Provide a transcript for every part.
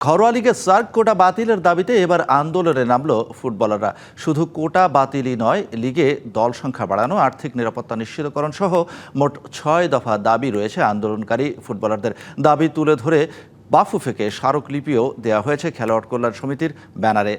ঘরোয়া লিগে সার্ক কোটা বাতিলের দাবিতে এবার আন্দোলনে নামলো ফুটবলাররা। শুধু কোটা বাতিলই নয়, লিগে দল সংখ্যা বাড়ানো, আর্থিক নিরাপত্তা নিশ্চিতকরণ সহ মোট ৬ দফা দাবি রয়েছে আন্দোলনকারী ফুটবলারদের। দাবি তুলে ধরে বাফুফেকে স্মারকলিপিও দেওয়া হয়েছে খেলোয়াড় কল্যাণ সমিতির ব্যানারে।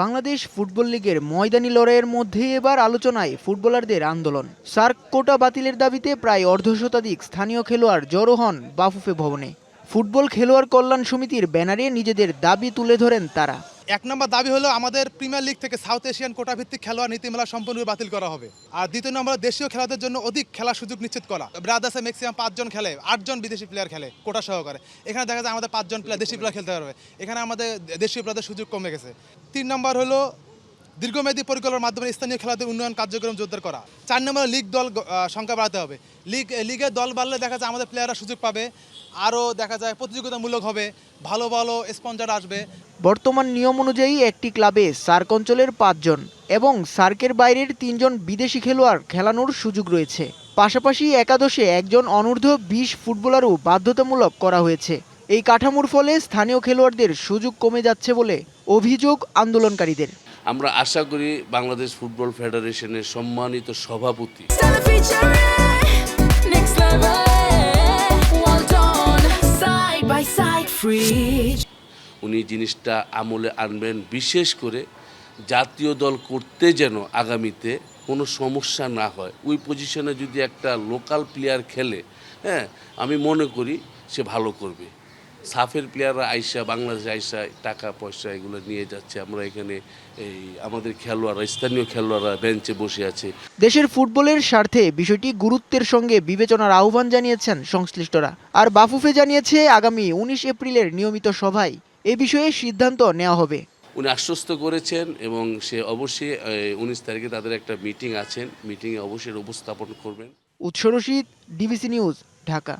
বাংলাদেশ ফুটবল লিগের ময়দানি লড়াইয়ের মধ্যে এবার আলোচনায় ফুটবলারদের আন্দোলন। সার্ক কোটা বাতিলের দাবিতে প্রায় অর্ধশতাধিক স্থানীয় খেলোয়াড় জড়ো হন বাফুফে ভবনে। ফুটবল খেলোয়াড় কল্যাণ সমিতির ব্যানারে নিজেদের দাবি তুলে ধরেন তারা। এক নম্বর দাবি হলো আমাদের প্রিমিয়ার লিগ থেকে সাউথ এশিয়ান কোটা ভিত্তিক খেলোয়াড় নীতিমালা সম্পূর্ণরূপে বাতিল করা হবে। আর দ্বিতীয় নম্বর, দেশীয় খেলোয়াড়দের জন্য অধিক খেলার সুযোগ নিশ্চিত করা। ব্রাদার্সে ম্যাক্সিমাম 5 জন খেলে, 8 জন বিদেশি প্লেয়ার খেলে কোটা সহকারে। এখানে দেখা যায় আমাদের 5 জন প্লেয়ার দেশি প্লেয়ার খেলতে পারবে। এখানে আমাদের দেশীয় প্লেয়ারদের সুযোগ কমে গেছে। 3 নম্বর হলো দীর্ঘমেয়াদী পরিকল্পনার মাধ্যমে স্থানীয় খেলোয়াড়দের উন্নয়ন কার্যক্রম জোরদার করা। 4 নম্বরে লিগ দল সংখ্যা বাড়াতে হবে। লিগের দল বাড়লে দেখা যায় আমাদের প্লেয়াররা সুযোগ পাবে, আরও দেখা যায় প্রতিযোগিতামূলক হবে, ভালো ভালো স্পন্সর আসবে। বর্তমান নিয়ম অনুযায়ী একটি ক্লাবে সার্ক অঞ্চলের 5 জন এবং সার্কের বাইরের 3 জন বিদেশি খেলোয়াড় খেলানোর সুযোগ রয়েছে। পাশাপাশি একাদশে একজন অনূর্ধ্ব 20 ফুটবলারও বাধ্যতামূলক করা হয়েছে। এই কাঠামোর ফলে স্থানীয় খেলোয়াড়দের সুযোগ কমে যাচ্ছে বলে অভিযোগ আন্দোলনকারীদের। আমরা আশা করি বাংলাদেশ ফুটবল ফেডারেশনের সম্মানিত সভাপতি উনি জিনিসটা আমলে আনবেন, বিশেষ করে জাতীয় দল করতে যেন আগামীতে কোনো সমস্যা না হয়। ওই পজিশনে যদি একটা লোকাল প্লেয়ার খেলে, হ্যাঁ, আমি মনে করি সে ভালো করবে। সাফের প্লেয়াররা আইসা বাংলাদেশে আইসা টাকা পয়সা এগুলো নিয়ে যাচ্ছে। আমরা এখানে এই আমাদের খেলোয়াড়রা, স্থানীয় খেলোয়াড়রা বেঞ্চে বসে আছে। দেশের ফুটবলের স্বার্থে বিষয়টি গুরুত্বের সঙ্গে বিবেচনার আহ্বান জানিয়েছেন সংশ্লিষ্টরা। আর বাফুফে জানিয়েছে আগামী 19 এপ্রিলের নিয়মিত সভায় এ বিষয়ে সিদ্ধান্ত নেওয়া হবে। উনি আশ্বস্ত করেছেন এবং সে অবশ্যই 19 তারিখে তাদের একটা মিটিং আছেন, মিটিংয়ে অবশ্যই উপস্থাপন করবেন। উৎস রশিদ, ডিবিসি নিউজ, ঢাকা।